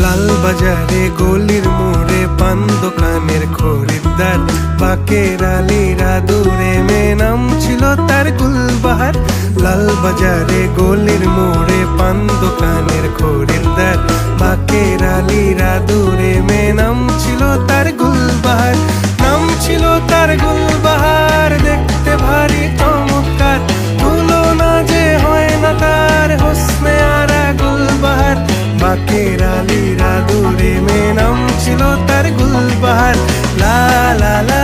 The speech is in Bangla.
লাল বাজারে গলির মোড়ে পান দোকানের খরিদ্দার, বাকের আলীরা দূরে মেয়ে নাম ছিল তার গুলবাহার। লাল বাজারে গলির মোড়ে পান দোকানের খরিদ্দার, বাকের আলীরা দূরে মেয়ে নাম ছিল তার গুলবাহার। নাম ছিল তার গুলবাহার, দেখতে ভারী চমৎকার, তুলনা যে হয় না তার হোসনে আরা গুলবাহার। বাকের আলীরা দূরে মেয়ে নাম ছিল তার গুলবাহার। লা লা লা